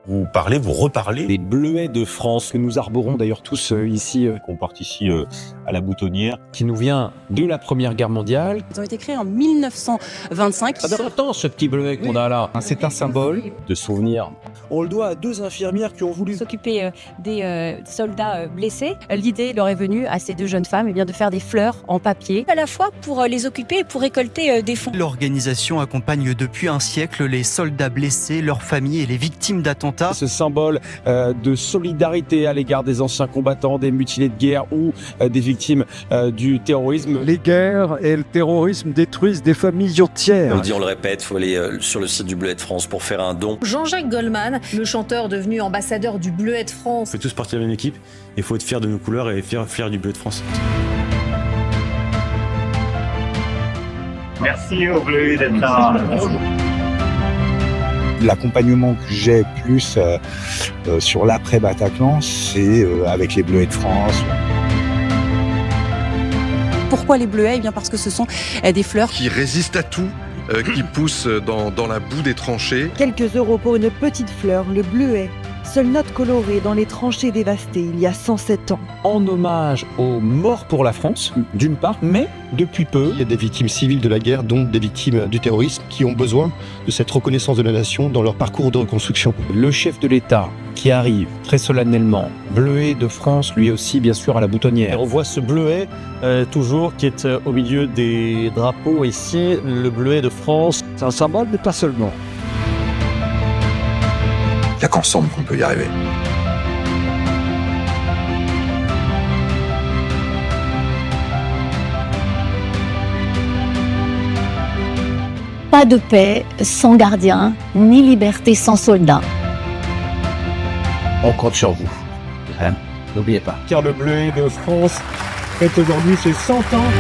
Vous parlez, vous reparlez. Les bleuets de France, que nous arborons d'ailleurs tous ici, On porte ici à la boutonnière. qui nous vient de la Première Guerre mondiale. Ils ont été créés en 1925. Ça fait longtemps ce petit bleuet qu'on a là. C'est un symbole de souvenir. On le doit à 2 infirmières qui ont voulu S'occuper des soldats blessés. L'idée leur est venue à ces 2 jeunes femmes de faire des fleurs en papier, à la fois pour les occuper et pour récolter des fonds. L'organisation accompagne depuis un siècle les soldats blessés, leurs familles et les victimes d'attentats. ce symbole de solidarité à l'égard des anciens combattants, des mutilés de guerre ou des victimes du terrorisme. Les guerres et le terrorisme détruisent des familles entières. On le dit, on le répète, il faut aller sur le site du Bleuet de France pour faire un don. Jean-Jacques Goldman, le chanteur devenu ambassadeur du Bleuet de France. On fait tous partie de la même équipe, il faut être fier de nos couleurs et fier du Bleuet de France. Merci au Bleuet d'être là. L'accompagnement que j'ai plus sur l'après-Bataclan, c'est avec les Bleuets de France. Pourquoi les bleuets ? Eh bien parce que ce sont des fleurs qui résistent à tout, qui poussent dans la boue des tranchées. Quelques euros pour une petite fleur, le bleuet. Seule note colorée dans les tranchées dévastées il y a 107 ans. En hommage aux morts pour la France, d'une part, mais depuis peu, il y a des victimes civiles de la guerre, donc des victimes du terrorisme, qui ont besoin de cette reconnaissance de la nation dans leur parcours de reconstruction. Le chef de l'État qui arrive très solennellement, Bleuet de France, lui aussi bien sûr à la boutonnière. Et on voit ce bleuet toujours qui est au milieu des drapeaux ici, le Bleuet de France. C'est un symbole, mais pas seulement. Il n'y a qu'ensemble qu'on peut y arriver. Pas de paix sans gardien, ni liberté sans soldat. On compte sur vous. N'oubliez pas. Car le Bleuet de France fête aujourd'hui ses 100 ans.